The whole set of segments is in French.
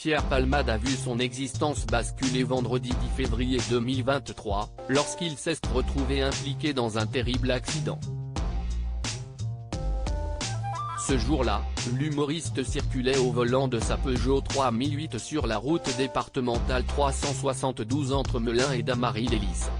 Pierre Palmade a vu son existence basculer vendredi 10 février 2023, lorsqu'il s'est retrouvé impliqué dans un terrible accident. Ce jour-là, l'humoriste circulait au volant de sa Peugeot 3008 sur la route départementale 372 entre Melun et Damary-les-Lys.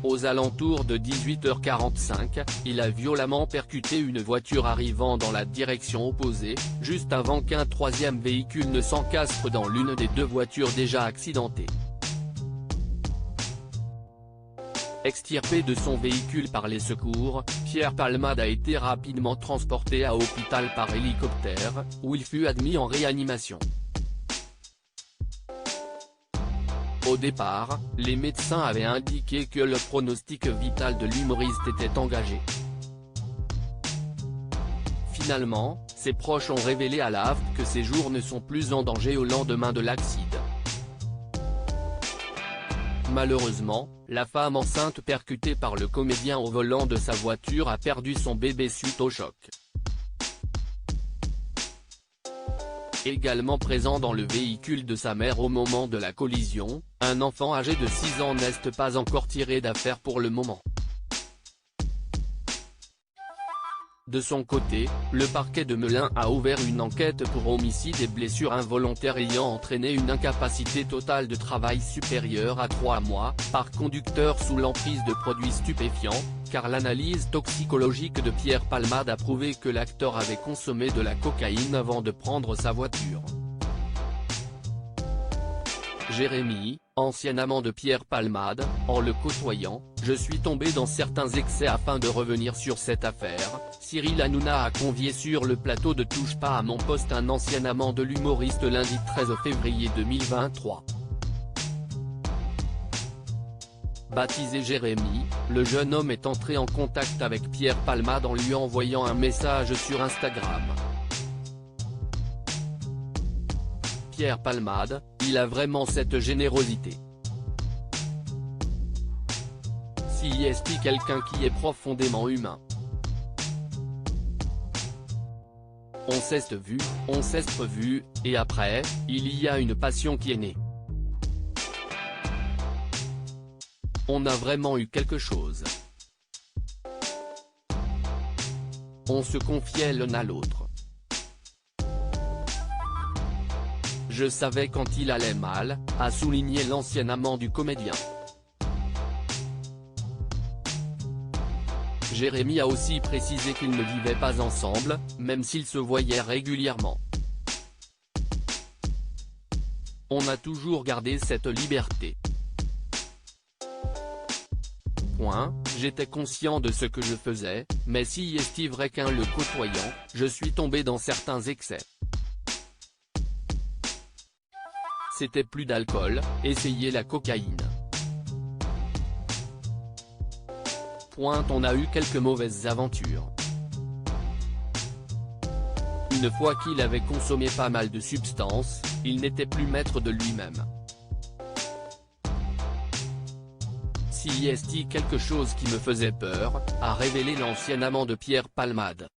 Aux alentours de 18h45, il a violemment percuté une voiture arrivant dans la direction opposée, juste avant qu'un troisième véhicule ne s'encastre dans l'une des deux voitures déjà accidentées. Extirpé de son véhicule par les secours, Pierre Palmade a été rapidement transporté à l'hôpital par hélicoptère, où il fut admis en réanimation. Au départ, les médecins avaient indiqué que le pronostic vital de l'humoriste était engagé. Finalement, ses proches ont révélé à la HAFP que ses jours ne sont plus en danger au lendemain de l'accident. Malheureusement, la femme enceinte percutée par le comédien au volant de sa voiture a perdu son bébé suite au choc. Également présent dans le véhicule de sa mère au moment de la collision, un enfant âgé de 6 ans n'est pas encore tiré d'affaire pour le moment. De son côté, le parquet de Melun a ouvert une enquête pour homicide et blessures involontaires ayant entraîné une incapacité totale de travail supérieure à 3 mois, par conducteur sous l'emprise de produits stupéfiants, car l'analyse toxicologique de Pierre Palmade a prouvé que l'acteur avait consommé de la cocaïne avant de prendre sa voiture. Jérémy, ancien amant de Pierre Palmade, en le côtoyant, je suis tombé dans certains excès afin de revenir sur cette affaire. Cyril Hanouna a convié sur le plateau de Touche pas à mon poste un ancien amant de l'humoriste lundi 13 février 2023. Baptisé Jérémy, le jeune homme est entré en contact avec Pierre Palmade en lui envoyant un message sur Instagram. Pierre Palmade, il a vraiment cette générosité. Si est quelqu'un qui est profondément humain. On s'est vu, on s'est revu, et après, il y a une passion qui est née. On a vraiment eu quelque chose. On se confiait l'un à l'autre. Je savais quand il allait mal, a souligné l'ancien amant du comédien. Jérémy a aussi précisé qu'ils ne vivaient pas ensemble, même s'ils se voyaient régulièrement. On a toujours gardé cette liberté. J'étais conscient de ce que je faisais, mais si est vrai qu'en le côtoyant, je suis tombé dans certains excès. C'était plus d'alcool, essayer la cocaïne. On a eu quelques mauvaises aventures. Une fois qu'il avait consommé pas mal de substances, il n'était plus maître de lui-même. Si est quelque chose qui me faisait peur, a révélé l'ancien amant de Pierre Palmade.